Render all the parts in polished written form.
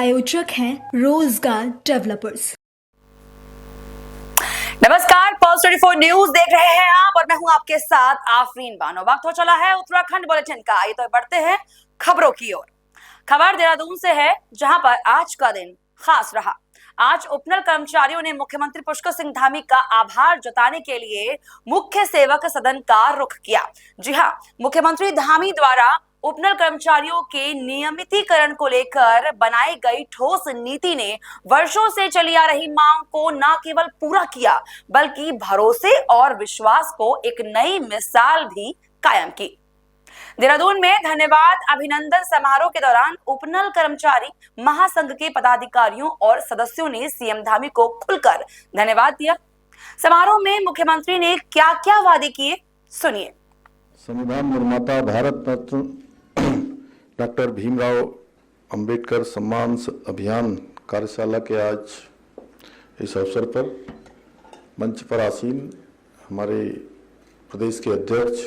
प्रायोजक हैं रोजगार डेवलपर्स। नमस्कार, पल्स 24 न्यूज देख रहे हैं आप और मैं हूं आपके साथ आफरीन बानो। वक्त हो चला है उत्तराखंड बुलेटिन का। आइए तो बढ़ते हैं खबरों की ओर। खबर देहरादून से है, जहां पर आज का दिन खास रहा। आज उपनल कर्मचारियों ने मुख्यमंत्री पुष्कर सिंह धामी का आभार जताने के लिए मुख्य सेवक सदन का रुख किया। जी हां, मुख्यमंत्री धामी द्वारा उपनल कर्मचारियों के नियमितीकरण को लेकर बनाई गई ठोस नीति ने वर्षों से चली आ रही मांग को न केवल पूरा किया, बल्कि भरोसे और विश्वास को एक नई मिसाल भी कायम की। देहरादून में धन्यवाद अभिनंदन समारोह के दौरान उपनल कर्मचारी महासंघ के पदाधिकारियों और सदस्यों ने सीएम धामी को खुलकर धन्यवाद दिया। समारोह में मुख्यमंत्री ने क्या क्या वादे किए, सुनिए। संविधान निर्माता भारत रत्न डॉक्टर भीमराव अंबेडकर सम्मान अभियान कार्यशाला के आज इस अवसर पर मंच पर आसीन हमारे प्रदेश के अध्यक्ष,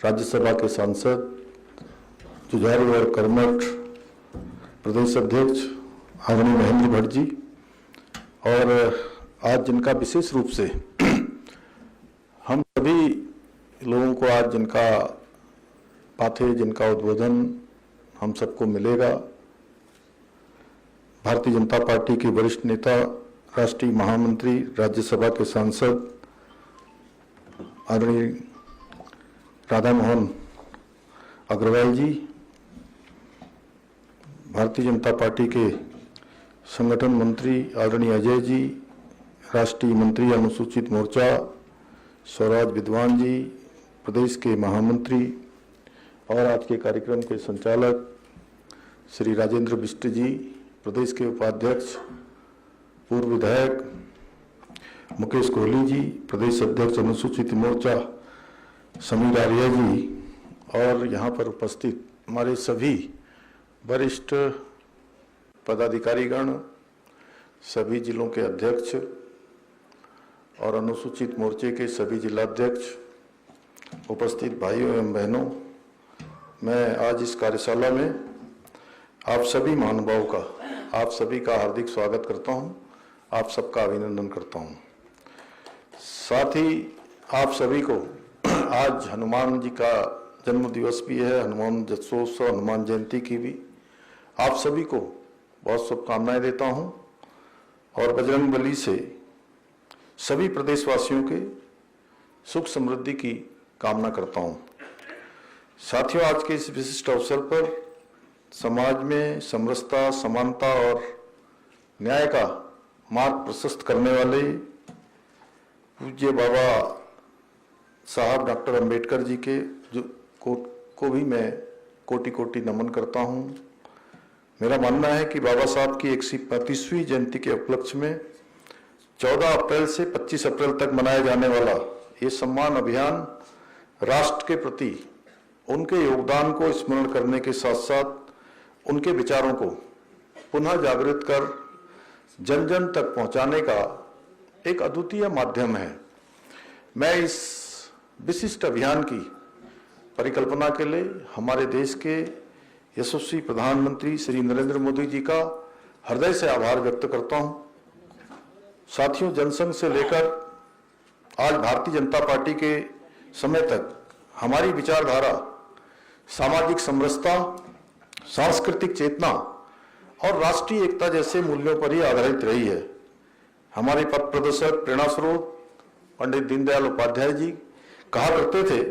राज्यसभा के सांसद, जुझारू और कर्मठ प्रदेश अध्यक्ष आदरणीय महेंद्र भट्ट जी, और आज जिनका विशेष रूप से हम सभी लोगों को आज जिनका पाथे, जिनका उद्बोधन हम सबको मिलेगा, भारतीय जनता पार्टी के वरिष्ठ नेता, राष्ट्रीय महामंत्री, राज्यसभा के सांसद आदरणीय राधा मोहन अग्रवाल जी, भारतीय जनता पार्टी के संगठन मंत्री आदरणीय अजय जी, राष्ट्रीय मंत्री अनुसूचित मोर्चा स्वराज विद्वान जी, प्रदेश के महामंत्री और आज के कार्यक्रम के संचालक श्री राजेंद्र बिष्ट जी, प्रदेश के उपाध्यक्ष पूर्व विधायक मुकेश कोहली जी, प्रदेश अध्यक्ष अनुसूचित मोर्चा समीर आर्या जी, और यहाँ पर उपस्थित हमारे सभी वरिष्ठ पदाधिकारीगण, सभी जिलों के अध्यक्ष और अनुसूचित मोर्चे के सभी जिलाध्यक्ष, उपस्थित भाइयों एवं बहनों, मैं आज इस कार्यशाला में आप सभी महानुभावों का, आप सभी का हार्दिक स्वागत करता हूं, आप सबका अभिनंदन करता हूं। साथ ही आप सभी को आज हनुमान जी का जन्म दिवस भी है, हनुमान जन्मोत्सव, हनुमान जयंती की भी आप सभी को बहुत शुभकामनाएं देता हूं और बजरंग बली से सभी प्रदेशवासियों के सुख समृद्धि की कामना करता हूं। साथियों, आज के इस विशिष्ट अवसर पर समाज में समरसता, समानता और न्याय का मार्ग प्रशस्त करने वाले पूज्य बाबा साहब डॉक्टर अंबेडकर जी के को भी मैं कोटि कोटि नमन करता हूं। मेरा मानना है कि बाबा साहब की 135वीं जयंती के उपलक्ष्य में 14 अप्रैल से 25 अप्रैल तक मनाया जाने वाला ये सम्मान अभियान राष्ट्र के प्रति उनके योगदान को स्मरण करने के साथ साथ उनके विचारों को पुनः जागृत कर जन जन तक पहुंचाने का एक अद्वितीय माध्यम है। मैं इस विशिष्ट अभियान की परिकल्पना के लिए हमारे देश के यशस्वी प्रधानमंत्री श्री नरेंद्र मोदी जी का हृदय से आभार व्यक्त करता हूं। साथियों, जनसंघ से लेकर आज भारतीय जनता पार्टी के समय तक हमारी विचारधारा सामाजिक समरसता, सांस्कृतिक चेतना और राष्ट्रीय एकता जैसे मूल्यों पर ही आधारित रही है। हमारे पथ प्रदर्शक, प्रेरणा स्रोत पंडित दीनदयाल उपाध्याय जी कहा करते थे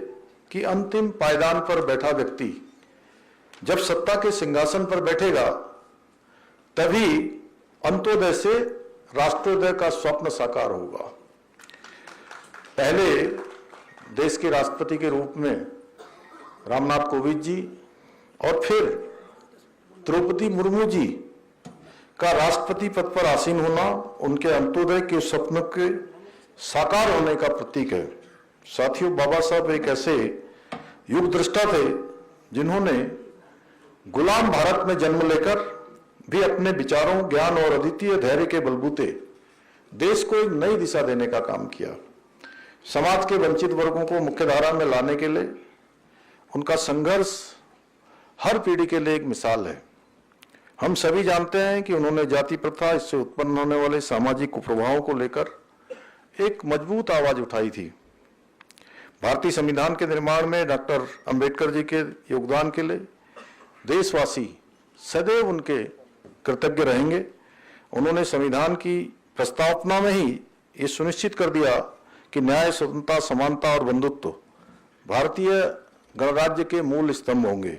कि अंतिम पायदान पर बैठा व्यक्ति जब सत्ता के सिंहासन पर बैठेगा तभी अंत्योदय से राष्ट्रोदय का स्वप्न साकार होगा। पहले देश के राष्ट्रपति के रूप में रामनाथ कोविंद जी और फिर द्रौपदी मुर्मू जी का राष्ट्रपति पद पर आसीन होना उनके अंत्योदय के स्वप्न के साकार होने का प्रतीक है। साथियों, बाबा साहब एक ऐसे युग दृष्टा थे जिन्होंने गुलाम भारत में जन्म लेकर भी अपने विचारों, ज्ञान और अद्वितीय धैर्य के बलबूते देश को एक नई दिशा देने का काम किया। समाज के वंचित वर्गों को मुख्यधारा में लाने के लिए उनका संघर्ष हर पीढ़ी के लिए एक मिसाल है। हम सभी जानते हैं कि उन्होंने जाति प्रथा, इससे उत्पन्न होने वाले सामाजिक कुप्रभावों को लेकर एक मजबूत आवाज उठाई थी। भारतीय संविधान के निर्माण में डॉक्टर अंबेडकर जी के योगदान के लिए देशवासी सदैव उनके कृतज्ञ रहेंगे। उन्होंने संविधान की प्रस्तावना में ही ये सुनिश्चित कर दिया कि न्याय, स्वतंत्रता, समानता और बंधुत्व भारतीय गणराज्य के मूल स्तंभ होंगे।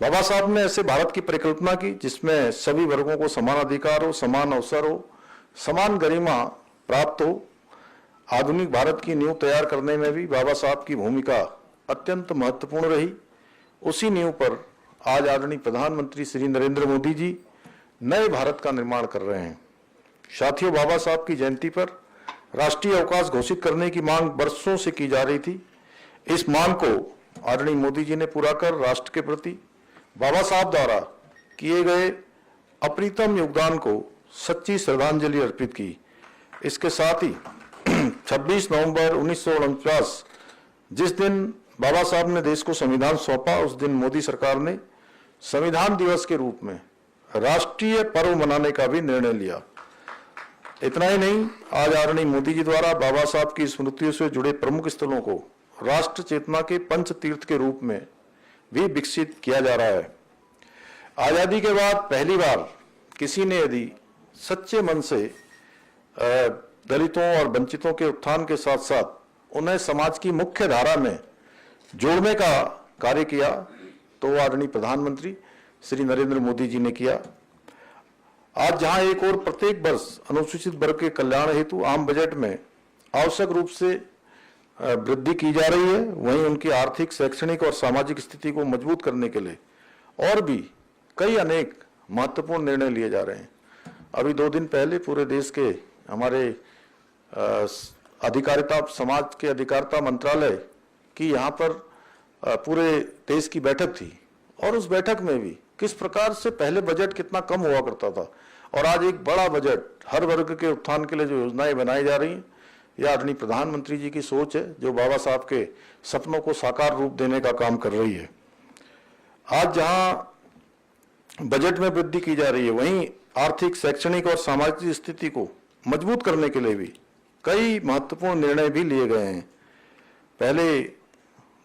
बाबा साहब ने ऐसे भारत की परिकल्पना की जिसमें सभी वर्गों को समान अधिकार हो, समान अवसर हो, समान गरिमा प्राप्त हो। आधुनिक भारत की नींव तैयार करने में भी बाबा साहब की भूमिका अत्यंत महत्वपूर्ण रही। उसी नींव पर आज आदरणीय प्रधानमंत्री श्री नरेंद्र मोदी जी नए भारत का निर्माण कर रहे हैं। साथियों, बाबा साहब की जयंती पर राष्ट्रीय अवकाश घोषित करने की मांग वर्षों से की जा रही थी। इस मांग को आदरणीय मोदी जी ने पूरा कर राष्ट्र के प्रति बाबा साहब द्वारा किए गए अप्रीतम योगदान को सच्ची श्रद्धांजलि अर्पित की। इसके साथ ही 26 नवंबर 1949 जिस दिन बाबा साहब ने देश को संविधान सौंपा, उस दिन मोदी सरकार ने संविधान दिवस के रूप में राष्ट्रीय पर्व मनाने का भी निर्णय लिया। इतना ही नहीं, आज आदरणीय मोदी जी द्वारा बाबा साहब की स्मृतियों से जुड़े प्रमुख स्थलों को राष्ट्र चेतना के पंच तीर्थ के रूप में भी विकसित किया जा रहा है। आजादी के बाद पहली बार किसी ने यदि सच्चे मन से दलितों और वंचितों के उत्थान के साथ साथ उन्हें समाज की मुख्य धारा में जोड़ने का कार्य किया तो आदरणीय प्रधानमंत्री श्री नरेंद्र मोदी जी ने किया। आज जहां एक और प्रत्येक वर्ष अनुसूचित वर्ग के कल्याण हेतु आम बजट में आवश्यक रूप से वृद्धि की जा रही है, वहीं उनकी आर्थिक, शैक्षणिक और सामाजिक स्थिति को मजबूत करने के लिए और भी कई अनेक महत्वपूर्ण निर्णय लिए जा रहे हैं। अभी 2 दिन पहले पूरे देश के हमारे अधिकारिता, समाज के अधिकारिता मंत्रालय की यहाँ पर पूरे देश की बैठक थी और उस बैठक में भी किस प्रकार से पहले बजट कितना कम हुआ करता था और आज एक बड़ा बजट हर वर्ग के उत्थान के लिए जो योजनाएं बनाई जा रही हैं, यह आदरणीय प्रधानमंत्री जी की सोच है जो बाबा साहब के सपनों को साकार रूप देने का काम कर रही है। आज जहां बजट में वृद्धि की जा रही है, वहीं आर्थिक, शैक्षणिक और सामाजिक स्थिति को मजबूत करने के लिए भी कई महत्वपूर्ण निर्णय भी लिए गए हैं। पहले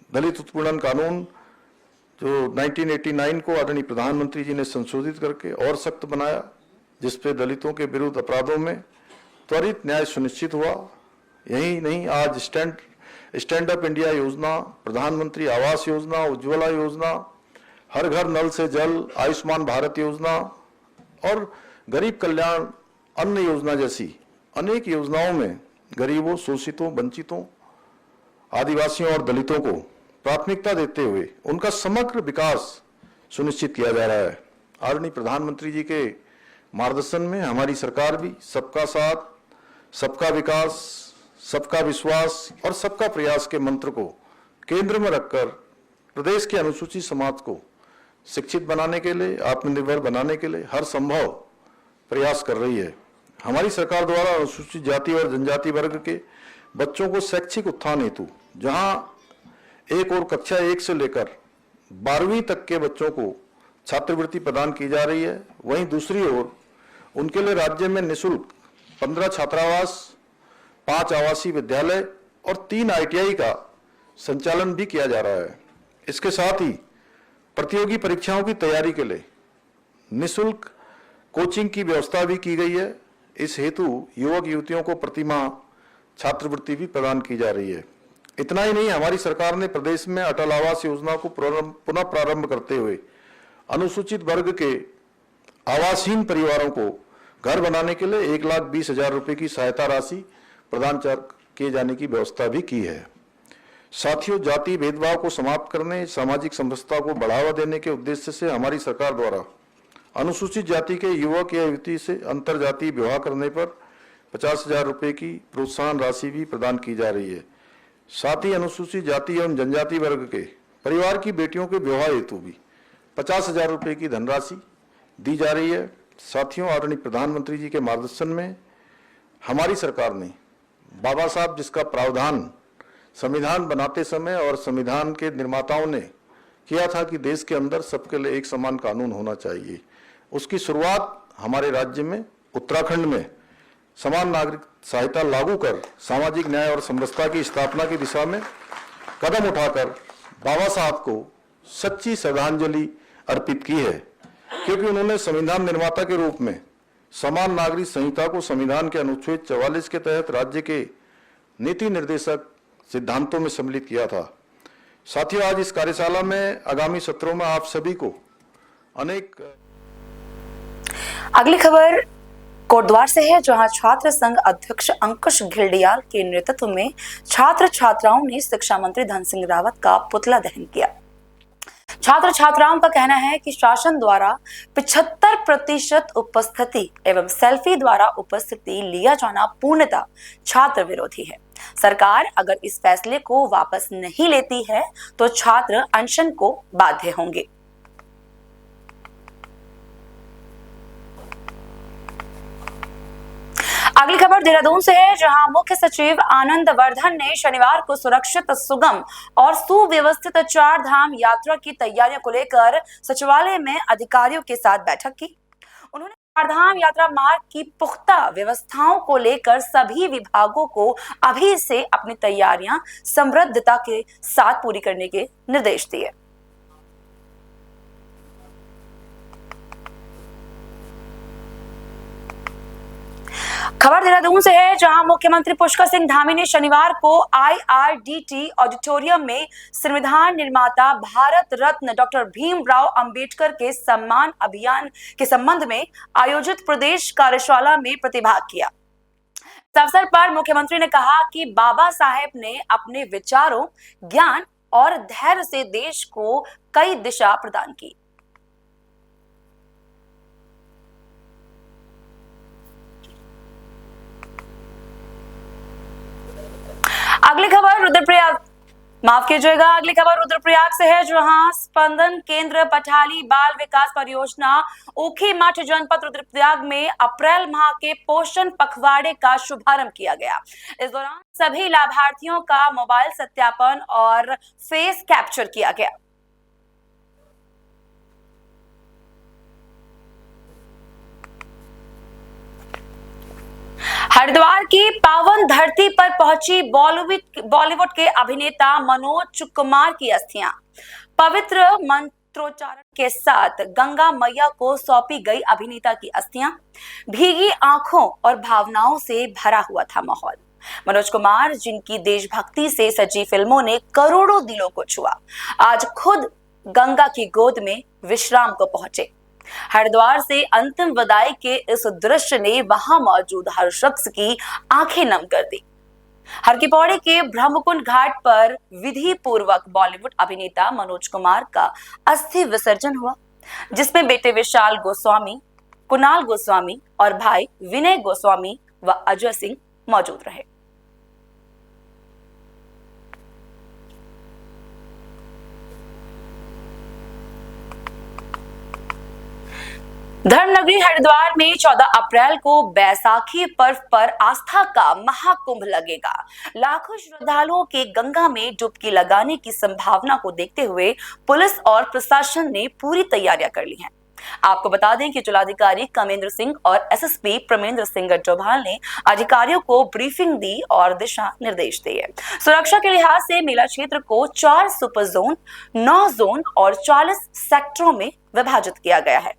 दलित उत्पीड़न कानून जो 1989 को आदरणीय प्रधानमंत्री जी ने संशोधित करके और सख्त बनाया, जिसपे दलितों के विरुद्ध अपराधों में त्वरित न्याय सुनिश्चित हुआ। यही नहीं, आज स्टैंड अप इंडिया योजना, प्रधानमंत्री आवास योजना, उज्ज्वला योजना, हर घर नल से जल, आयुष्मान भारत योजना और गरीब कल्याण अन्न योजना जैसी अनेक योजनाओं में गरीबों, शोषितों, वंचितों, आदिवासियों और दलितों को प्राथमिकता देते हुए उनका समग्र विकास सुनिश्चित किया जा रहा है। आदरणीय प्रधानमंत्री जी के मार्गदर्शन में हमारी सरकार भी सबका साथ, सबका विकास, सबका विश्वास और सबका प्रयास के मंत्र को केंद्र में रखकर प्रदेश के अनुसूचित समाज को शिक्षित बनाने के लिए, आत्मनिर्भर बनाने के लिए हर संभव प्रयास कर रही है। हमारी सरकार द्वारा अनुसूचित जाति और जनजाति वर्ग के बच्चों को शैक्षिक उत्थान हेतु जहां एक और कक्षा 1 से लेकर 12वीं तक के बच्चों को छात्रवृत्ति प्रदान की जा रही है, वहीं दूसरी ओर उनके लिए राज्य में निःशुल्क 15 छात्रावास, 5 आवासीय विद्यालय और 3 ITI का संचालन भी किया जा रहा है। इसके साथ ही प्रतियोगी परीक्षाओं की तैयारी के लिए निःशुल्क कोचिंग की व्यवस्था भी की गई है। इस हेतु युवक युवतियों को प्रतिमाह छात्रवृत्ति भी प्रदान की जा रही है। इतना ही नहीं, हमारी सरकार ने प्रदेश में अटल आवास योजना को पुनः प्रारंभ करते हुए अनुसूचित वर्ग के आवासहीन परिवारों को घर बनाने के लिए 1,20,000 रुपए की सहायता राशि प्रदान किए जाने की व्यवस्था भी की है। साथियों, जाति भेदभाव को समाप्त करने, सामाजिक समरसता को बढ़ावा देने के उद्देश्य से हमारी सरकार द्वारा अनुसूचित जाति के युवक या युवती से अंतर जातीय विवाह करने पर 50,000 रुपए की प्रोत्साहन राशि भी प्रदान की जा रही है। साथ ही अनुसूचित जाति एवं जनजाति वर्ग के परिवार की बेटियों के विवाह हेतु भी 50,000 रुपए की धनराशि दी जा रही है। साथियों, आदरणीय प्रधानमंत्री जी के मार्गदर्शन में हमारी सरकार ने बाबा साहब जिसका प्रावधान संविधान बनाते समय और संविधान के निर्माताओं ने किया था कि देश के अंदर सबके लिए एक समान कानून होना चाहिए, उसकी शुरुआत हमारे राज्य में उत्तराखंड में समान नागरिक संहिता लागू कर सामाजिक न्याय और समरसता की स्थापना की दिशा में कदम उठाकर बाबा साहब को सच्ची श्रद्धांजलि अर्पित की है, क्योंकि उन्होंने संविधान निर्माता के रूप में समान नागरिक संहिता को संविधान के अनुच्छेद 44 के तहत राज्य के नीति निर्देशक सिद्धांतों में सम्मिलित किया था। साथियों, आज इस कार्यशाला में आगामी सत्रों में आप सभी को अनेक। अगली खबर कोटद्वार से है, जहां छात्र संघ अध्यक्ष अंकुश घिल्डियाल के नेतृत्व में छात्र छात्राओं ने शिक्षा मंत्री धन सिंह रावत का पुतला दहन किया। छात्र छात्राओं का कहना है कि शासन द्वारा 75% उपस्थिति एवं सेल्फी द्वारा उपस्थिति लिया जाना पूर्णतः छात्र विरोधी है। सरकार अगर इस फैसले को वापस नहीं लेती है तो छात्र अनशन को बाध्य होंगे। अगली खबर देहरादून से है, जहां मुख्य सचिव आनंद वर्धन ने शनिवार को सुरक्षित, सुगम और सुव्यवस्थित चार धाम यात्रा की तैयारियों को लेकर सचिवालय में अधिकारियों के साथ बैठक की। उन्होंने चार धाम यात्रा मार्ग की पुख्ता व्यवस्थाओं को लेकर सभी विभागों को अभी से अपनी तैयारियां समृद्धता के साथ पूरी करने के निर्देश दिए। खबर देहरादून से है, जहां मुख्यमंत्री पुष्कर सिंह धामी ने शनिवार को IRDT ऑडिटोरियम में संविधान निर्माता भारत रत्न डॉक्टर भीमराव अंबेडकर के सम्मान अभियान के संबंध में आयोजित प्रदेश कार्यशाला में प्रतिभाग किया। इस अवसर पर मुख्यमंत्री ने कहा कि बाबा साहेब ने अपने विचारों, ज्ञान और धैर्य से देश को कई दिशा प्रदान की। अगली खबर रुद्रप्रयाग से है, जहां स्पंदन केंद्र पठाली बाल विकास परियोजना ऊखी मठ जनपद रुद्रप्रयाग में अप्रैल माह के पोषण पखवाड़े का शुभारंभ किया गया। इस दौरान सभी लाभार्थियों का मोबाइल सत्यापन और फेस कैप्चर किया गया। हरिद्वार की पावन धरती पर पहुंची बॉलीवुड के अभिनेता मनोज कुमार की अस्थियां पवित्र मंत्रोच्चारण के साथ गंगा मैया को सौंपी गई। अभिनेता की अस्थियां भीगी आंखों और भावनाओं से भरा हुआ था माहौल। मनोज कुमार, जिनकी देशभक्ति से सजी फिल्मों ने करोड़ों दिलों को छुआ, आज खुद गंगा की गोद में विश्राम को पहुंचे। हरिद्वार से अंतिम विदाई के इस दृश्य ने वहां मौजूद हर शख्स की आंखें नम कर दी। हर की पौड़ी के ब्रह्मकुंड घाट पर विधि पूर्वक बॉलीवुड अभिनेता मनोज कुमार का अस्थि विसर्जन हुआ, जिसमें बेटे विशाल गोस्वामी, कुणाल गोस्वामी और भाई विनय गोस्वामी व अजय सिंह मौजूद रहे। धर्मनगरी हरिद्वार में 14 अप्रैल को बैसाखी पर्व पर आस्था का महाकुंभ लगेगा। लाखों श्रद्धालुओं के गंगा में डुबकी लगाने की संभावना को देखते हुए पुलिस और प्रशासन ने पूरी तैयारियां कर ली हैं। आपको बता दें कि जिलाधिकारी कमेंद्र सिंह और SSP प्रमेंद्र सिंह डोभाल ने अधिकारियों को ब्रीफिंग दी और दिशा निर्देश दिए। सुरक्षा के लिहाज से मेला क्षेत्र को 4 सुपर जोन, 9 जोन और 40 सेक्टरों में विभाजित किया गया है।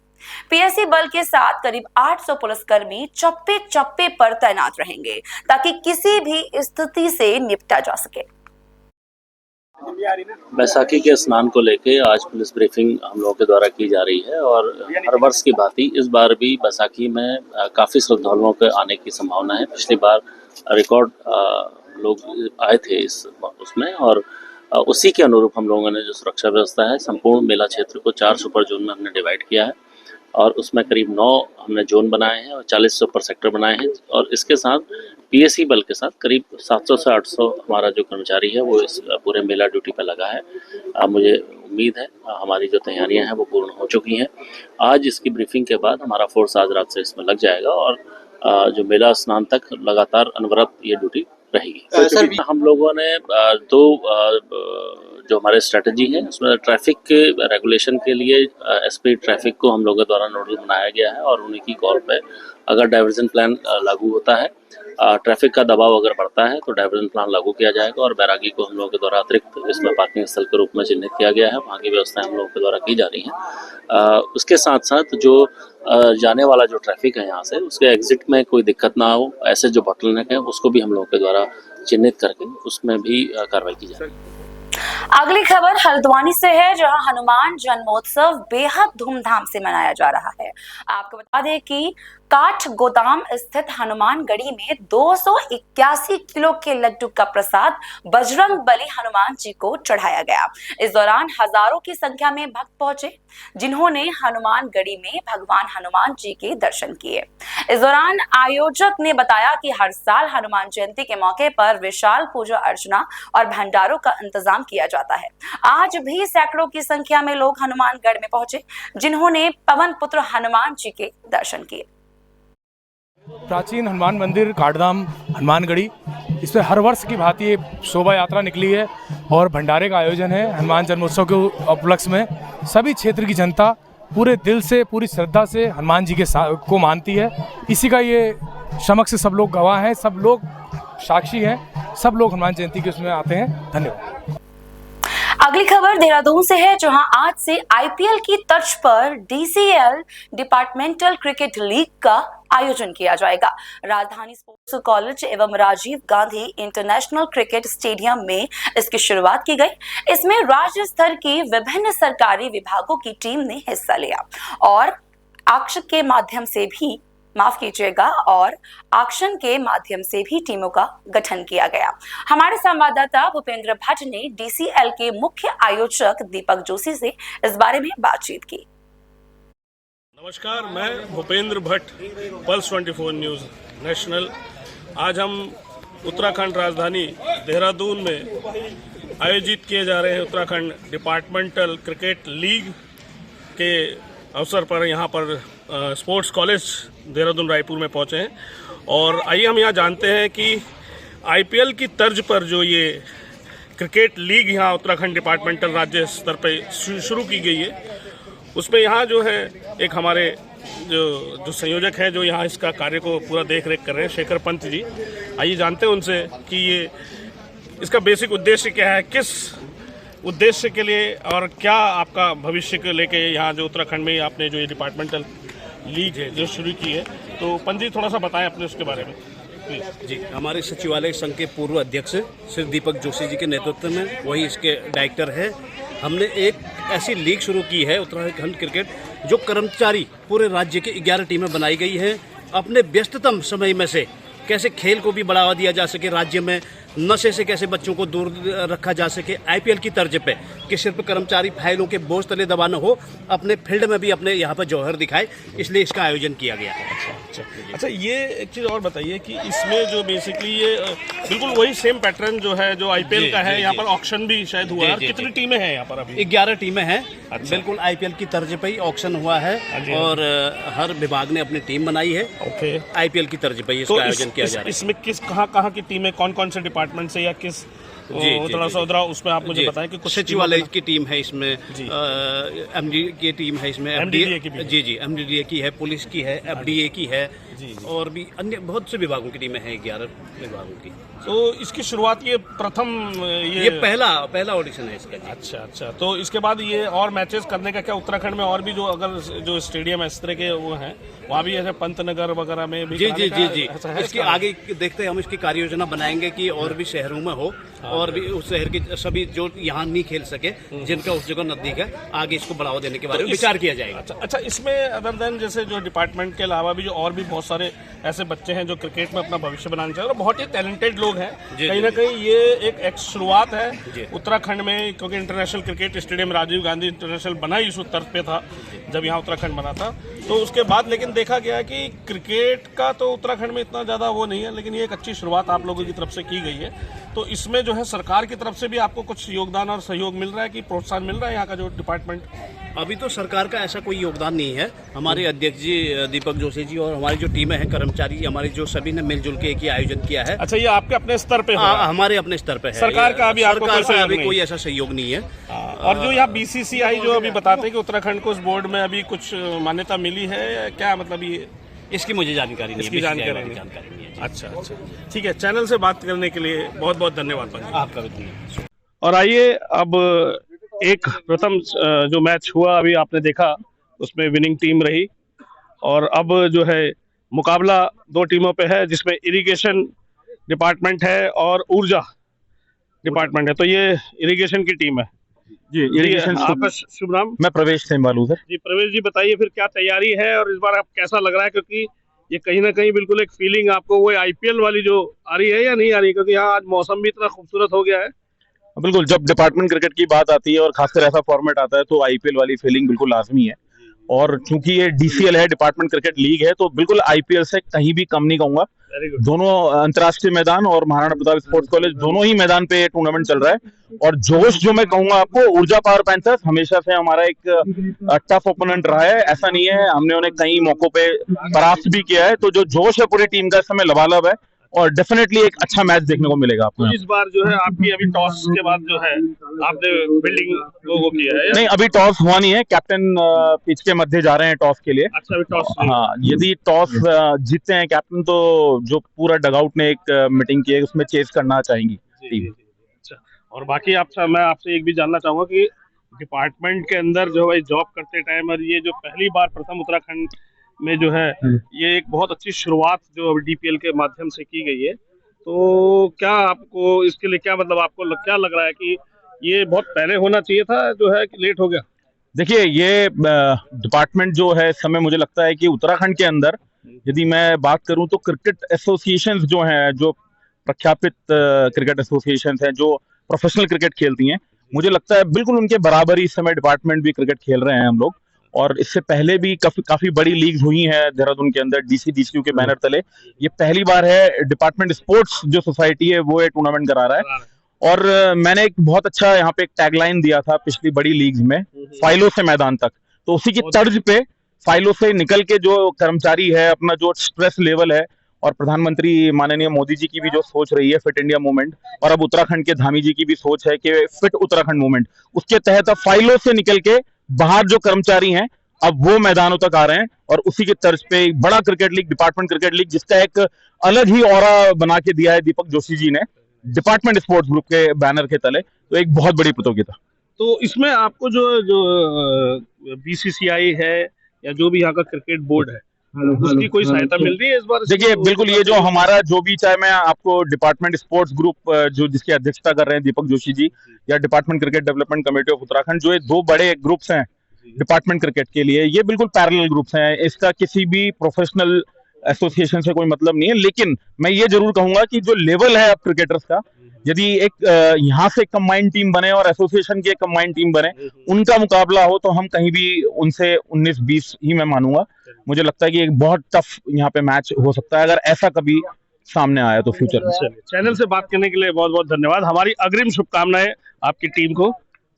PSC बल के साथ करीब 800 पुलिसकर्मी चप्पे चप्पे पर तैनात रहेंगे, ताकि किसी भी स्थिति से निपटा जा सके। बैसाखी के स्नान को लेके आज पुलिस ब्रीफिंग हम लोगों के द्वारा की जा रही है और हर वर्ष की भांति इस बार भी बैसाखी में काफ़ी श्रद्धालुओं के आने की संभावना है। पिछली बार रिकॉर्ड लोग आए थे उसमें और उसी के अनुरूप हम लोगों ने जो सुरक्षा व्यवस्था है संपूर्ण मेला क्षेत्र को 4 सुपर जोन में हमने डिवाइड किया है और उसमें करीब 9 हमने जोन बनाए हैं और 40 सुपर सेक्टर बनाए हैं और इसके साथ PSC बल के साथ करीब 700 से 800 हमारा जो कर्मचारी है वो इस पूरे मेला ड्यूटी पर लगा है। मुझे उम्मीद है हमारी जो तैयारियां हैं वो पूर्ण हो चुकी हैं। आज इसकी ब्रीफिंग के बाद हमारा फोर्स आज रात से इसमें लग जाएगा और जो मेला स्नान तक लगातार अनवरत ये ड्यूटी रहेगी। सर हम लोगों ने दो जो हमारे स्ट्रेटजी है उसमें ट्रैफिक के रेगुलेशन के लिए एसपी ट्रैफिक को हम लोगों द्वारा नोडल बनाया गया है और उन्हीं की कॉल पे अगर डाइवर्जन प्लान लागू होता है, ट्रैफिक का दबाव अगर बढ़ता है तो डाइवर्जन प्लान लागू किया जाएगा और बैरागी को हम लोगों के द्वारा अतिरिक्त इसमें पार्किंग स्थल के रूप में चिन्हित किया गया है। वहाँ की व्यवस्थाएं हम लोगों के द्वारा की जा रही हैं। उसके साथ साथ जो जाने वाला जो ट्रैफिक है यहाँ से उसके एग्जिट में कोई दिक्कत ना हो, ऐसे जो बॉटलनेक है उसको भी हम लोगों के द्वारा चिन्हित करके उसमें भी कार्रवाई की जाए। अगली खबर हल्द्वानी से है, जहां हनुमान जन्मोत्सव बेहद धूमधाम से मनाया जा रहा है। आपको बता दें कि काठ गोदाम स्थित हनुमान गढ़ी में 281 किलो के लड्डू का प्रसाद बजरंग बली हनुमान जी को चढ़ाया गया। इस दौरान हजारों की संख्या में भक्त पहुंचे, जिन्होंने हनुमान गढ़ी में भगवान हनुमान जी के दर्शन किए। इस दौरान आयोजक ने बताया कि हर साल हनुमान जयंती के मौके पर विशाल पूजा अर्चना और भंडारों का इंतजाम किया जाता है। आज भी सैकड़ों की संख्या में लोग हनुमानगढ़ में पहुंचे, जिन्होंने पवन पुत्र हनुमान जी के दर्शन किए। प्राचीन हनुमान मंदिर काठधाम हनुमानगढ़ी, इसमें हर वर्ष की भांति ये शोभा यात्रा निकली है और भंडारे का आयोजन है। हनुमान जन्मोत्सव के उपलक्ष्य में सभी क्षेत्र की जनता पूरे दिल से, पूरी श्रद्धा से हनुमान जी के को मानती है। इसी का ये समक्ष सब लोग गवाह हैं, सब लोग साक्षी हैं, सब लोग हनुमान जयंती के उसमें आते हैं। धन्यवाद। अगली खबर देहरादून से है, जहां आज से आईपीएल की तर्ज पर डीसीएल डिपार्टमेंटल क्रिकेट लीग का आयोजन किया जाएगा। राजधानी स्पोर्ट्स कॉलेज एवं Rajiv Gandhi international cricket stadium में इसकी शुरुआत की गई। इसमें राज्य स्तर की विभिन्न सरकारी विभागों की टीम ने हिस्सा लिया और आक्षन के माध्यम से भी टीमों का गठन किया गया। हमारे संवाददाता भूपेंद्र भट्ट ने डीसीएल के मुख्य आयोजक दीपक जोशी से इस बारे में बातचीत की। नमस्कार, मैं Bhupendra Bhatt, pulse 24 news national. आज हम उत्तराखंड राजधानी देहरादून में आयोजित किए जा रहे हैं उत्तराखंड डिपार्टमेंटल क्रिकेट लीग के अवसर पर यहाँ पर स्पोर्ट्स कॉलेज देहरादून रायपुर में पहुँचे हैं और आइए हम यहाँ जानते हैं कि आईपीएल की तर्ज पर जो ये क्रिकेट लीग यहाँ उत्तराखंड डिपार्टमेंटल राज्य स्तर पर शुरू की गई है, उसमें यहाँ जो है एक हमारे जो संयोजक हैं जो यहाँ इसका कार्य को पूरा देख रेख कर रहे हैं, शेखर पंत जी। आइए जानते हैं उनसे कि ये इसका बेसिक उद्देश्य क्या है, किस उद्देश्य के लिए और क्या आपका भविष्य को लेके यहाँ जो उत्तराखंड में आपने जो ये डिपार्टमेंटल लीग है जो शुरू की है, तो पंत जी थोड़ा सा बताएं अपने उसके बारे में प्लीज। जी, हमारे सचिवालय संघ के पूर्व अध्यक्ष श्री दीपक जोशी जी के नेतृत्व में, वही इसके डायरेक्टर है, हमने एक ऐसी लीग शुरू की है उत्तराखंड क्रिकेट, जो कर्मचारी पूरे राज्य की 11 टीमें बनाई गई हैं। अपने व्यस्ततम समय में से कैसे खेल को भी बढ़ावा दिया जा सके, राज्य में नशे से कैसे बच्चों को दूर रखा जा सके, आईपीएल की तर्ज पे कि सिर्फ कर्मचारी फाइलों के बोझ तले दबा न हो, अपने फील्ड में भी अपने यहाँ पर जौहर दिखाए, इसलिए इसका आयोजन किया गया है। अच्छा, ये एक चीज़ और बताइए कि इसमें जो बेसिकली ये बिल्कुल वही सेम पैटर्न जो है जो आईपीएल का है, यहाँ पर ऑक्शन भी शायद हुआ है। कितनी टीमें हैं यहाँ पर अभी? 11 टीमें हैं। बिल्कुल आईपीएल की तर्ज पे ही ऑक्शन हुआ है और हर विभाग ने अपनी टीम बनाई है। ओके, आईपीएल की तर्ज पे इसका आयोजन किया जा रहा है। इसमें किस कहाँ की टीमें, कौन से डिपार्टमेंट से या किस थोड़ा उसमें आप मुझे बताएं कि कुछ सचिवालय की टीम है इसमें, एमडी की टीम है इसमें, एमडीए की भी, जी एमडीए की है, पुलिस की है, एफडीए की है और भी अन्य बहुत से विभागों की टीमें हैं, 11 विभागों की। तो इसकी शुरुआत ये प्रथम ये पहला ऑडिशन है इसका। अच्छा, तो इसके बाद ये और मैचेस करने का क्या उत्तराखंड में और भी जो स्टेडियम है इस तरह के वो हैं, वहाँ भी ऐसे पंतनगर वगैरह में भी? जी इसकी आगे देखते हैं हम, इसकी कार्य योजना बनाएंगे कि और भी शहरों में हो और भी उस शहर के सभी जो यहाँ नहीं खेल सके, जिनका उस जगह नजदीक है, आगे इसको बढ़ावा देने के बारे में विचार किया जाएगा। अच्छा, इसमें अदर देन जैसे जो डिपार्टमेंट के अलावा भी जो और भी बहुत सारे ऐसे बच्चे हैं जो क्रिकेट में अपना भविष्य बनाना चाहते हैं, बहुत ही टैलेंटेड लोग हैं। कहीं ना कहीं ये एक शुरुआत है उत्तराखंड में, क्योंकि international cricket stadium Rajiv Gandhi international बना ही इस तर्ज पे था जब यहाँ उत्तराखंड बना था। तो उसके बाद लेकिन देखा गया कि क्रिकेट का तो उत्तराखंड में इतना ज़्यादा वो नहीं है, लेकिन ये एक अच्छी शुरुआत आप लोगों की तरफ से की गई है। तो इसमें जो है सरकार की तरफ से भी आपको कुछ योगदान और सहयोग मिल रहा है कि प्रोत्साहन मिल रहा है यहाँ का जो डिपार्टमेंट? अभी तो सरकार का ऐसा कोई योगदान नहीं है। हमारे अध्यक्ष जी दीपक जोशी जी और हमारी जो टीमें हैं, कर्मचारी हमारे जो सभी ने मिलजुल के एक ही आयोजन किया है। अच्छा, ये आपके अपने स्तर पे हो रहा है? हमारे अपने स्तर पे है। सरकार का अभी आपको कोई सहयोग नहीं? कोई ऐसा सहयोग नहीं है। और जो यहाँ BCCI जो अभी बताते हैं कि उत्तराखंड को उस बोर्ड में अभी कुछ मान्यता मिली है, क्या मतलब ये? इसकी मुझे जानकारी नहीं है। इसकी जानकारी नहीं है। अच्छा, ठीक है। चैनल से बात करने के लिए बहुत बहुत धन्यवाद पंडित। आपका भी धन्यवाद। और आइए, अब एक प्रथम जो मैच हुआ अभी आपने देखा, उसमें विनिंग टीम रही और अब जो है मुकाबला दो टीमों पे है, जिसमें इरिगेशन डिपार्टमेंट है और ऊर्जा डिपार्टमेंट है। तो ये इरिगेशन की टीम है जी। इरिगेशन आपका शुभ नाम? मैं प्रवेश सेमवालू सर। जी प्रवेश जी, बताइए फिर क्या तैयारी है और इस बार आप कैसा लग रहा है, क्योंकि ये कहीं ना कहीं बिल्कुल एक फीलिंग आपको वो IPL वाली जो आ रही है या नहीं आ रही, क्योंकि यहाँ आज मौसम भी इतना खूबसूरत हो गया है। बिल्कुल, जब डिपार्टमेंट क्रिकेट की बात आती है और खासकर ऐसा फॉर्मेट आता है तो IPL वाली फीलिंग बिल्कुल लाजमी है। और चूंकि ये DCL है, डिपार्टमेंट क्रिकेट लीग है, तो बिल्कुल IPL से कहीं भी कम नहीं कहूंगा। दोनों अंतर्राष्ट्रीय मैदान और महाराणा प्रताप स्पोर्ट्स कॉलेज दोनों ही मैदान पे टूर्नामेंट चल रहा है। और जोश जो मैं कहूंगा आपको, ऊर्जा पावर पैंथर्स हमेशा से हमारा एक टफ ओपोनेंट रहा है। ऐसा नहीं है, हमने उन्हें कई मौकों पे परास्त भी किया है। तो जो जोश है पूरी टीम का इस समय लबालब है और डेफिनेटली एक अच्छा मैच देखने को मिलेगा आपको। तो इस बार जो है आपकी अभी टॉस के बाद जो है आपने फील्डिंग वो किया है? नहीं, अभी टॉस हुआ नहीं है। कैप्टन पिच के मध्य जा रहे हैं टॉस के लिए। अच्छा, अभी टॉस? हाँ, यदि टॉस जीतते हैं कैप्टन तो जो पूरा डगआउट ने एक मीटिंग की है उसमें चेस करना चाहेंगी टीम। अच्छा, और बाकी मैं आपसे एक भी जानना चाहूंगा कि डिपार्टमेंट के अंदर जो है जॉब करते टाइम, और ये जो पहली बार प्रथम उत्तराखंड में जो है ये एक बहुत अच्छी शुरुआत जो DPL के माध्यम से की गई है, तो क्या आपको इसके लिए क्या मतलब आपको क्या लग रहा है कि ये बहुत पहले होना चाहिए था जो है कि लेट हो गया? देखिए, ये डिपार्टमेंट जो है इस समय मुझे लगता है कि उत्तराखंड के अंदर यदि मैं बात करूं तो क्रिकेट एसोसिएशंस जो हैं, जो प्रख्यापित क्रिकेट एसोसिएशंस हैं जो प्रोफेशनल क्रिकेट खेलती हैं, मुझे लगता है बिल्कुल उनके बराबर ही इस समय डिपार्टमेंट भी क्रिकेट खेल रहे हैं हम लोग। और इससे पहले भी काफी बड़ी लीग्स हुई हैं देहरादून के अंदर DCDCU के बैनर तले। ये पहली बार है डिपार्टमेंट स्पोर्ट्स जो सोसाइटी है वो ये टूर्नामेंट करा रहा है। और मैंने एक बहुत अच्छा यहाँ पे एक टैगलाइन दिया था पिछली बड़ी लीग्स में, फाइलों से मैदान तक। तो उसी की तर्ज पे फाइलों से निकल के जो कर्मचारी है, अपना जो स्ट्रेस लेवल है, और प्रधानमंत्री माननीय मोदी जी की भी जो सोच रही है फिट इंडिया मूवमेंट, और अब उत्तराखंड के धामी जी की भी सोच है कि फिट उत्तराखंड मूवमेंट, उसके तहत अब फाइलों से निकल के बाहर जो कर्मचारी हैं अब वो मैदानों तक आ रहे हैं। और उसी की तर्ज पे एक बड़ा cricket league, department cricket league, जिसका एक अलग ही ऑरा बना के दिया है दीपक जोशी जी ने डिपार्टमेंट स्पोर्ट्स ग्रुप के बैनर के तले, तो एक बहुत बड़ी प्रतियोगिता। तो इसमें आपको जो BCCI है या जो भी यहाँ का क्रिकेट बोर्ड है उसकी कोई सहायता मिल रही है इस बार? देखिए, बिल्कुल, ये जो हमारा जो भी, चाहे मैं आपको डिपार्टमेंट स्पोर्ट्स ग्रुप जो जिसकी अध्यक्षता कर रहे हैं दीपक जोशी जी, या department cricket development committee of Uttarakhand, जो ये दो बड़े ग्रुप्स हैं डिपार्टमेंट क्रिकेट के लिए, ये बिल्कुल पैरेलल ग्रुप्स हैं। इसका किसी भी प्रोफेशनल एसोसिएशन से कोई मतलब नहीं है। लेकिन मैं ये जरूर कहूंगा कि जो लेवल है अब क्रिकेटर्स का, यदि एक यहाँ से कंबाइंड टीम बने और एसोसिएशन की एक कंबाइंड टीम बने, उनका मुकाबला हो, तो हम कहीं भी उनसे 19-20 ही मैं मानूंगा। मुझे लगता है कि एक बहुत टफ यहाँ पे मैच हो सकता है अगर ऐसा कभी सामने आया तो फ्यूचर में। चैनल से बात करने के लिए बहुत बहुत धन्यवाद। हमारी अग्रिम शुभकामनाएं आपकी टीम को।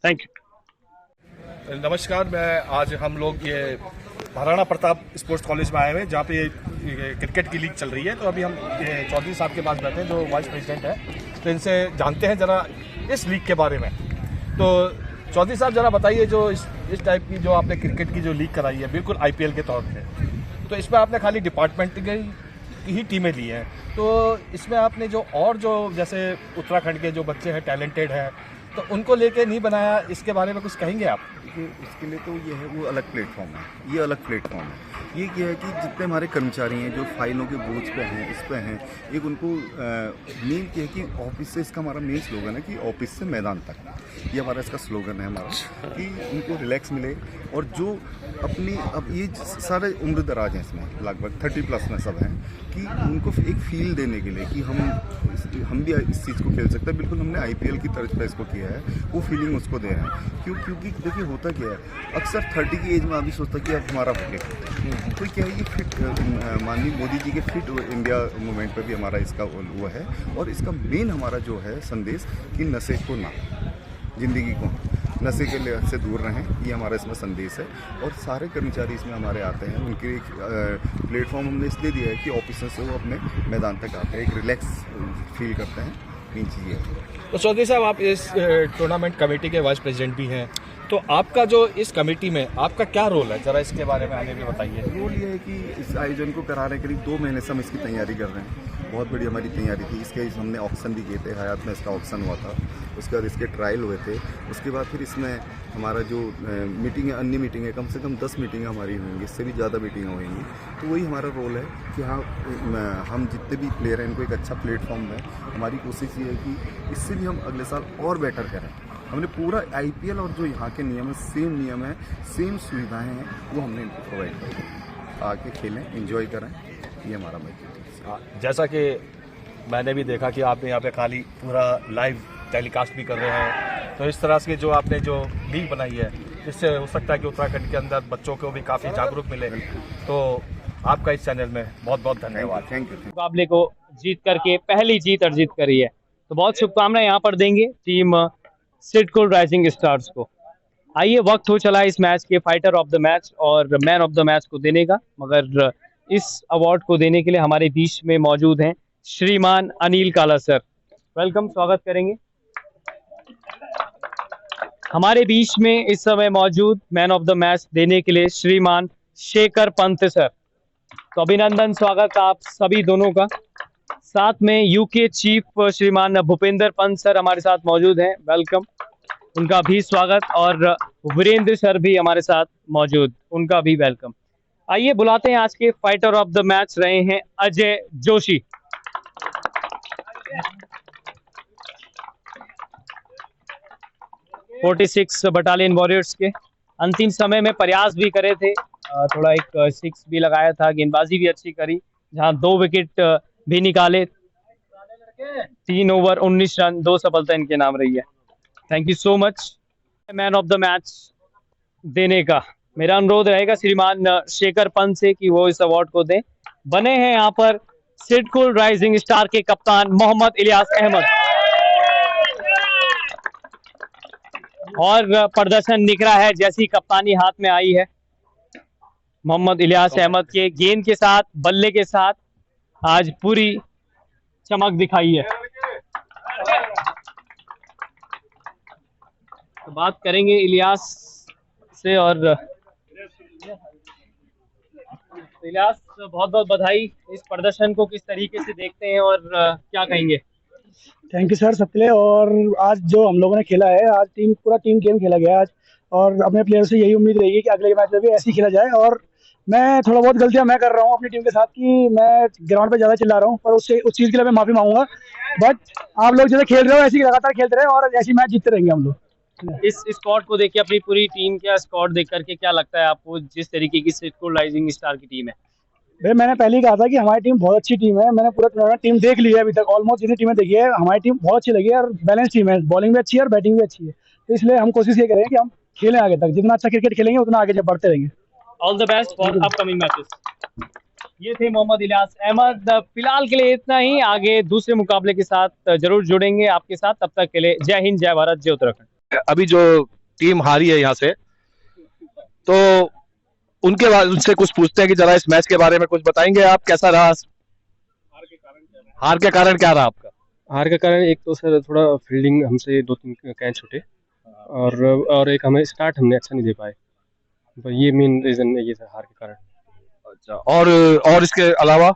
Thank you. नमस्कार, आज हम लोग ये महाराणा प्रताप स्पोर्ट्स कॉलेज में आए हुए हैं जहाँ पे क्रिकेट की लीग चल रही है। तो अभी हम चौधरी साहब के पास बैठे हैं जो वाइस प्रेसिडेंट है, तो इनसे जानते हैं जरा इस लीग के बारे में। तो चौधरी साहब, जरा बताइए, जो इस टाइप की जो आपने क्रिकेट की जो लीग कराई है बिल्कुल IPL के तौर पे, तो इसमें आपने खाली डिपार्टमेंट की ही टीमें ली हैं, तो इसमें आपने जो जैसे उत्तराखंड के जो बच्चे हैं टैलेंटेड हैं, तो उनको लेके नहीं बनाया, इसके बारे में कुछ कहेंगे आप? इसके लिए तो ये है वो अलग प्लेटफॉर्म है, ये अलग प्लेटफॉर्म है। ये क्या है कि जितने हमारे कर्मचारी हैं जो फाइलों के बोझ पे हैं, इस पे हैं, एक उनको मेन क्या है कि ऑफिस से, इसका हमारा मेन स्लोगन है कि ऑफिस से मैदान तक, ये हमारा इसका स्लोगन है हमारा, कि उनको रिलैक्स मिले। और जो अपनी, अब ये सारे उम्र दराज हैं, इसमें लगभग 30+ में सब हैं, कि उनको एक फील देने के लिए कि हम भी इस चीज़ को खेल सकते हैं। बिल्कुल हमने IPL की तर्ज पर इसको किया है, वो फीलिंग उसको दे रहे हैं। क्योंकि देखिए होता क्या है, अक्सर 30 की एज में आदमी सोचता है कि अब हमारा हो गया। तो क्या है, ये फिट माननीय मोदी जी के फिट इंडिया मूवमेंट पर भी हमारा इसका वो है। और इसका मेन हमारा जो है संदेश कि नशे को ना, ज़िंदगी को नशे के लिए से दूर रहें, ये हमारा इसमें संदेश है। और सारे कर्मचारी इसमें हमारे आते हैं, उनके एक प्लेटफॉर्म हमने इसलिए दिया है कि ऑफिसर से वो अपने मैदान तक आते हैं, एक रिलैक्स फील करते हैं। मेन चीज़ ये है। तो चौधरी साहब, आप इस टूर्नामेंट कमेटी के वाइस प्रेसिडेंट भी हैं, तो आपका जो इस कमेटी में आपका क्या रोल है, ज़रा इसके बारे में आगे भी बताइए। रोल ये है कि इस आयोजन को कराने के लिए 2 महीने से हम इसकी तैयारी कर रहे हैं। बहुत बड़ी हमारी तैयारी थी। इसके हमने ऑक्शन भी किए थे, हयात में इसका ऑक्शन हुआ था, उसके बाद इसके ट्रायल हुए थे। उसके बाद फिर इसमें हमारा जो मीटिंग है, अन्य मीटिंग है, कम से कम 10 मीटिंगें हमारी होंगी, इससे भी ज़्यादा मीटिंगें होंगी। तो वही हमारा रोल है कि हाँ, हम जितने भी प्लेयर हैं इनको एक अच्छा प्लेटफॉर्म दें। हमारी कोशिश ये है कि इससे भी हम अगले साल और बेटर करें। हमने पूरा IPL और जो यहाँ के नियम है, सेम नियम है, सेम सुविधाएं हैं, वो हमने इनको प्रोवाइड कर आके खेलें, एंजॉय करें, ये हमारा मैच। जैसा कि मैंने भी देखा कि आपने यहाँ पे खाली पूरा लाइव टेलीकास्ट भी कर रहे हैं, तो इस तरह से जो आपने जो लीग बनाई है, इससे हो सकता है कि उत्तराखंड के अंदर बच्चों को भी काफ़ी जागरूक मिले। तो आपका इस चैनल में बहुत बहुत धन्यवाद। Thank you. मुकाबले को जीत करके पहली जीत अर्जित करी है, तो बहुत शुभकामनाएं यहाँ पर देंगे टीम सिडको राइजिंग स्टार्स को। आइए, वक्त हो चला इस मैच के फाइटर ऑफ द मैच और मैन ऑफ द मैच को देने का, मगर इस अवार्ड को देने के लिए हमारे बीच में मौजूद हैं श्रीमान अनिल काला सर। वेलकम, स्वागत करेंगे। हमारे बीच में इस समय मौजूद मैन ऑफ द मैच देने के लिए श्रीमान शेखर पंत सर। तो अभिनंदन, स्वागत आप सभी दोनों का। साथ में यूके चीफ श्रीमान भूपेंद्र पंत सर हमारे साथ मौजूद हैं, वेलकम, उनका भी स्वागत। और वीरेंद्र सर भी हमारे साथ मौजूद, उनका भी वेलकम। आइए बुलाते हैं, आज के फाइटर ऑफ द मैच रहे हैं अजय जोशी। (46) बटालियन वॉरियर्स के अंतिम समय में प्रयास भी करे थे, थोड़ा एक 6 भी लगाया था, गेंदबाजी भी अच्छी करी, जहां 2 विकेट भी निकाले। 3 ओवर 19 रन, 2 सफलता इनके नाम रही है। Thank you so much. Man of the match देने का मेरा अनुरोध रहेगा श्रीमान शेखर पंत से कि वो इस अवार्ड को दें। बने हैं यहाँ पर सिडको राइजिंग स्टार के कप्तान मोहम्मद इलियास अहमद, और प्रदर्शन निकला है जैसी कप्तानी हाथ में आई है मोहम्मद इलियास अहमद के गेंद के साथ, बल्ले के साथ आज पूरी चमक दिखाई है। तो बात करेंगे इलियास से, और इलियास बहुत बहुत बधाई। इस प्रदर्शन को किस तरीके से देखते हैं और क्या कहेंगे? थैंक यू सर सबके लिए। और आज जो हम लोगों ने खेला है, आज पूरा टीम गेम खेला गया आज, और अपने प्लेयर से यही उम्मीद रहेगी कि अगले मैच में भी ऐसे ही खेला जाए। और मैं थोड़ा बहुत गलतियां मैं कर रहा हूं अपनी टीम के साथ कि मैं ग्राउंड पे ज़्यादा चिल्ला रहा हूं, पर उस चीज़ के लिए मैं माफ़ी मांगूंगा। बट आप लोग जैसे खेल रहे हो ऐसे ही लगातार खेलते रहे और ऐसी मैच जीतते रहेंगे हम लोग। इस स्क्वाड को देख के, अपनी पूरी टीम का स्क्वाड देख करके क्या लगता है आपको, जिस तरीके की सिडको राइजिंग स्टार की टीम है? भाई मैंने पहले ही कहा था कि हमारी टीम बहुत अच्छी टीम है। मैंने पूरा टूर्नामेंट टीम देख ली है अभी तक, ऑलमोस्ट जितनी टीमें देखी है हमारी टीम बहुत अच्छी लगी है, और बैलेंस टीम है, बॉलिंग भी अच्छी है और बैटिंग भी अच्छी है। तो इसलिए हम कोशिश ये करेंगे कि हम खेलें आगे तक, जितना अच्छा क्रिकेट खेलेंगे उतना आगे जब बढ़ते रहेंगे। All the best for upcoming matches. ये थे मोहम्मद इलियास अहमद। फिलहाल के लिए इतना ही, आगे दूसरे मुकाबले के साथ जरूर जुड़ेंगे आपके साथ। तब तक के लिए जय हिंद, जय भारत, जय उत्तराखंड। अभी जो टीम हारी है यहाँ से, तो उनके बाद उनसे कुछ पूछते हैं कि जरा इस मैच के बारे में कुछ बताएंगे आप, कैसा रहा? हार के कारण क्या रहा आपका? हार का कारण एक तो सर थोड़ा फील्डिंग हमसे 2-3 कैच छूटे, और एक हमें स्टार्ट हमने अच्छा नहीं दे पाए, तो ये मेन रीजन है ये सर हार के कारण। अच्छा, और इसके अलावा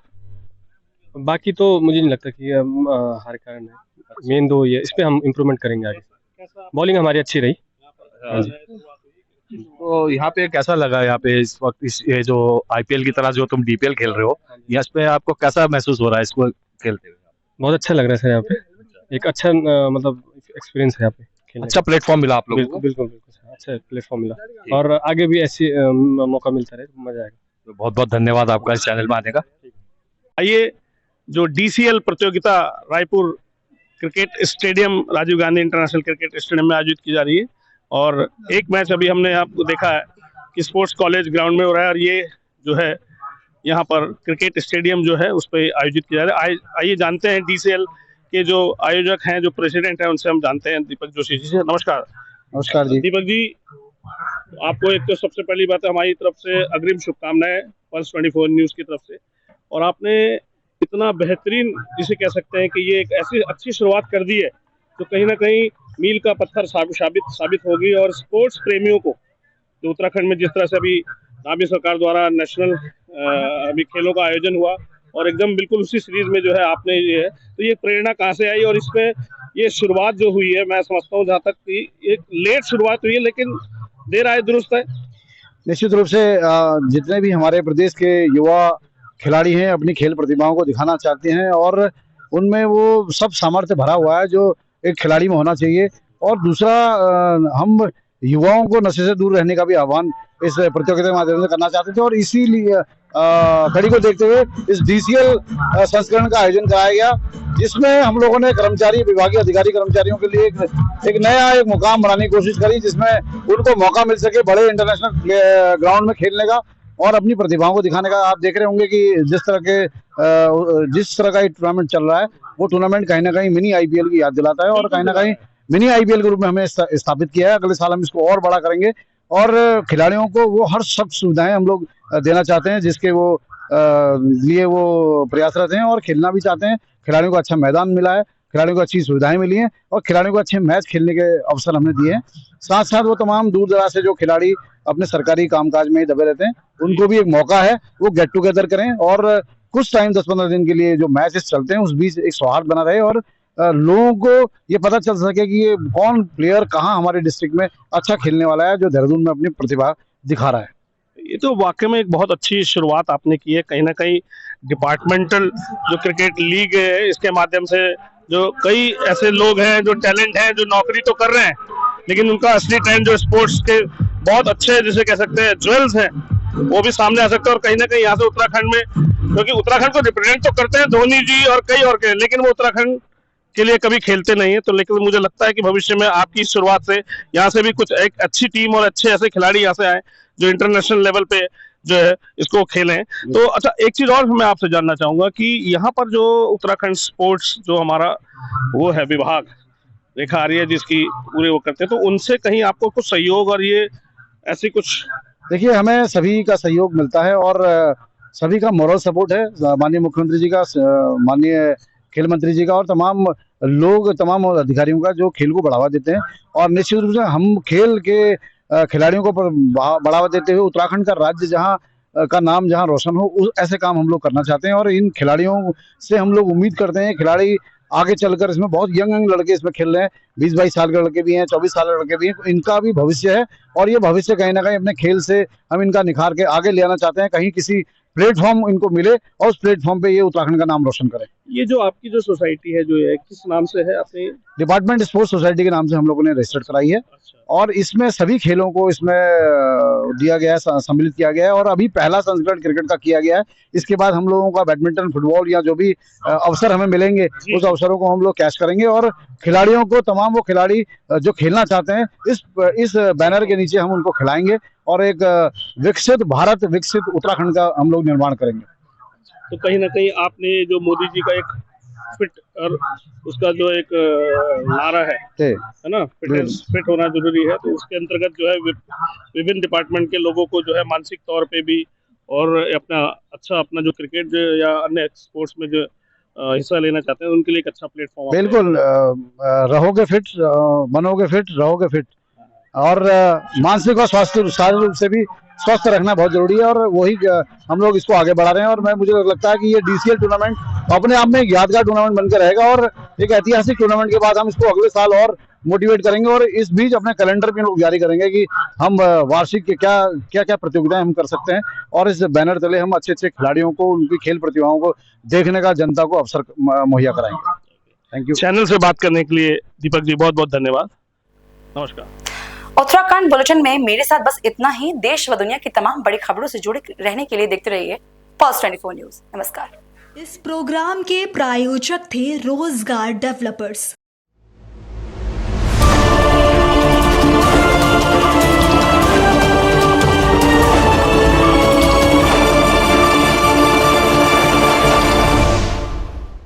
बाकी तो मुझे नहीं लगता कि हार के कारण है, मेन 2 ये, इस पे हम इम्प्रूवमेंट करेंगे आगे। बॉलिंग हमारी अच्छी रही। हाँ जी। तो यहाँ पे कैसा लगा, यहाँ पे इस वक्त ये जो IPL की तरह जो तुम DPL खेल रहे हो, यहाँ पे आपको कैसा महसूस हो रहा है इसको खेलते हुए? बहुत अच्छा लग रहा है सर, यहाँ पे एक अच्छा मतलब एक्सपीरियंस है यहाँ पे। अच्छा प्लेटफॉर्म मिला आप लोगों को? बिल्कुल बिल्कुल अच्छा प्लेटफॉर्म मिला, और आगे भी ऐसी मौका मिलता रहे तो मजा आएगा। तो बहुत बहुत धन्यवाद आपका इस चैनल में आने का। आइए, जो DCL प्रतियोगिता Raipur cricket stadium, Rajiv Gandhi international cricket stadium में आयोजित की जा रही है, और एक मैच अभी हमने आपको देखा है कि स्पोर्ट्स कॉलेज ग्राउंड में हो रहा है, और ये जो है यहाँ पर क्रिकेट स्टेडियम जो है उस पर आयोजित किया जा रहा है। आइए जानते हैं DCL के जो आयोजक हैं, जो प्रेसिडेंट हैं, उनसे हम जानते हैं, दीपक जोशी जी से। नमस्कार। नमस्कार जी। दीपक जी, आपको एक तो सबसे पहली बात है हमारी तरफ से अग्रिम शुभकामनाएं पल्स 24 न्यूज़ की तरफ से। और आपने इतना बेहतरीन, जिसे कह सकते हैं कि ये एक ऐसी अच्छी शुरुआत कर दी है तो कहीं ना कहीं मील का पत्थर साबित होगी। और स्पोर्ट्स प्रेमियों को, जो उत्तराखंड में जिस तरह से अभी नाभि सरकार द्वारा नेशनल अभी खेलों का आयोजन हुआ और एकदम बिल्कुल उसी सीरीज में जो है आपने ये है, तो ये प्रेरणा कहाँ से आई और इसमें ये शुरुआत जो हुई है, मैं समझता हूँ जहाँ तक कि एक लेट शुरुआत हुई है लेकिन देर आए दुरुस्त है। निश्चित रूप से जितने भी हमारे प्रदेश के युवा खिलाड़ी हैं अपनी खेल प्रतिभाओं को दिखाना चाहते हैं और उनमें वो सब सामर्थ्य भरा हुआ है जो एक खिलाड़ी में होना चाहिए। और दूसरा, हम युवाओं को नशे से दूर रहने का भी आह्वान इस प्रतियोगिता के माध्यम से करना चाहते थे और इसीलिए कड़ी को देखते हुए इस DCL संस्करण का आयोजन कराया गया, जिसमें हम लोगों ने कर्मचारी, विभागीय अधिकारी कर्मचारियों के लिए एक नया मुकाम बनाने की कोशिश करी, जिसमें उनको मौका मिल सके बड़े इंटरनेशनल ग्राउंड में खेलने का और अपनी प्रतिभाओं को दिखाने का। आप देख रहे होंगे कि जिस तरह का टूर्नामेंट चल रहा है वो टूर्नामेंट कहीं ना कहीं मिनी IPL की याद दिलाता है और कहीं ना कहीं मिनी IPL के रूप में हमें स्थापित किया है। अगले साल हम इसको और बड़ा करेंगे और खिलाड़ियों को वो हर सब सुविधाएं हम लोग देना चाहते हैं जिसके वो लिए वो प्रयासरत हैं और खेलना भी चाहते हैं। खिलाड़ियों को अच्छा मैदान मिला है, खिलाड़ियों को अच्छी सुविधाएं मिली हैं और खिलाड़ियों को अच्छे मैच खेलने के अवसर हमने दिए हैं। साथ साथ वो तमाम दूर दराज से जो खिलाड़ी अपने सरकारी कामकाज में ही दबे रहते हैं, उनको भी एक मौका है वो गेट टुगेदर करें और कुछ टाइम 10-15 दिन के लिए जो मैचेस चलते हैं उस बीच एक सौहार्द बना रहे और लोगों को ये पता चल सके कि ये कौन प्लेयर कहाँ हमारे डिस्ट्रिक्ट में अच्छा खेलने वाला है जो देहरादून में अपनी प्रतिभा दिखा रहा है। ये तो वाकई में एक बहुत अच्छी शुरुआत आपने की है। कहीं ना कहीं डिपार्टमेंटल जो क्रिकेट लीग है, इसके माध्यम से जो कई ऐसे लोग हैं जो टैलेंट हैं, जो नौकरी तो कर रहे हैं लेकिन उनका असली टैलेंट जो स्पोर्ट्स के बहुत अच्छे, जिसे कह सकते हैं ज्वेल्स हैं, वो भी सामने आ सकते हैं। और कहीं ना कहीं यहाँ से उत्तराखंड में, क्योंकि उत्तराखंड को रिप्रेजेंट तो करते हैं धोनी जी और कई और के, लेकिन वो उत्तराखंड के लिए कभी खेलते नहीं है। तो लेकिन मुझे लगता है कि भविष्य में आपकी शुरुआत से यहाँ से भी कुछ एक अच्छी टीम और अच्छे ऐसे खिलाड़ी यहाँ से आए जो इंटरनेशनल लेवल पे जो है इसको खेलें। तो अच्छा, एक चीज और मैं आपसे जानना चाहूंगा कि यहाँ पर जो उत्तराखंड स्पोर्ट्स जो हमारा वो है विभाग रेखा आर्य जिसकी पूरे वो करते हैं, तो उनसे कहीं आपको कुछ सहयोग और ये ऐसी कुछ? देखिए, हमें सभी का सहयोग मिलता है और सभी का मॉरल सपोर्ट है, माननीय मुख्यमंत्री जी का, माननीय खेल मंत्री जी का और तमाम लोग, तमाम अधिकारियों का जो खेल को बढ़ावा देते हैं। और निश्चित रूप से हम खेल के खिलाड़ियों को बढ़ावा देते हुए उत्तराखंड का राज्य जहां का नाम जहां रोशन हो, ऐसे काम हम लोग करना चाहते हैं। और इन खिलाड़ियों से हम लोग उम्मीद करते हैं खिलाड़ी आगे चलकर, इसमें बहुत यंग लड़के इसमें खेल रहे हैं, 20-22 साल के लड़के भी हैं, 24 साल के लड़के भी हैं, इनका भी भविष्य है और ये भविष्य कहीं ना कहीं अपने खेल से हम इनका निखार के आगे ले आना चाहते हैं, कहीं किसी प्लेटफॉर्म इनको मिले और उस प्लेटफॉर्म पे ये उत्तराखंड का नाम रोशन करें। ये जो आपकी जो सोसाइटी है जो है किस नाम से है? अपने डिपार्टमेंट स्पोर्ट्स सोसाइटी के नाम से हम लोगों ने रजिस्टर्ड कराई है और इसमें सभी खेलों को इसमें दिया गया है, सम्मिलित किया गया है और अभी पहला संस्करण क्रिकेट का किया गया है। इसके बाद हम लोगों का बैडमिंटन, फुटबॉल या जो भी अवसर हमें मिलेंगे उस अवसरों को हम लोग कैच करेंगे और खिलाड़ियों को, तमाम वो खिलाड़ी जो खेलना चाहते हैं इस बैनर के नीचे हम उनको खिलाएंगे और एक विकसित भारत, विकसित उत्तराखंड का हम लोग निर्माण करेंगे। तो कहीं ना कहीं आपने जो मोदी जी का एक फिट और उसका जो एक नारा है ना, फिट होना जरूरी है, तो उसके अंतर्गत जो है विभिन्न डिपार्टमेंट के लोगों को जो है मानसिक तौर पे भी और अपना जो क्रिकेट या अन्य स्पोर्ट्स में जो हिस्सा लेना चाहते हैं उनके लिए एक अच्छा प्लेटफॉर्म। बिल्कुल, रहोगे फिट, बनोगे फिट, रहोगे फिट और मानसिक और शारीरिक रूप से भी स्वस्थ रखना बहुत जरूरी है और वही हम लोग इसको आगे बढ़ा रहे हैं। और मुझे लगता है कि ये DCL टूर्नामेंट अपने आप में एक यादगार टूर्नामेंट बनकर रहेगा और एक ऐतिहासिक टूर्नामेंट के बाद हम इसको अगले साल और मोटिवेट करेंगे और इस बीच अपने कैलेंडर पे लोग जारी करेंगे कि हम वार्षिक के क्या प्रतियोगिताएं हम कर सकते हैं और इस बैनर तले हम अच्छे खिलाड़ियों को, उनकी खेल प्रतिभाओं को देखने का जनता को अवसर मुहैया कराएंगे। Thank you. चैनल से बात करने के लिए दीपक जी बहुत बहुत धन्यवाद। नमस्कार। उत्तराखंड बुलेटिन में मेरे साथ बस इतना ही। देश व दुनिया की तमाम बड़ी खबरों से जुड़े रहने के लिए देखते रहिए पल्स 24 न्यूज। नमस्कार। इस प्रोग्राम के प्रायोजक थे रोजगार डेवलपर्स।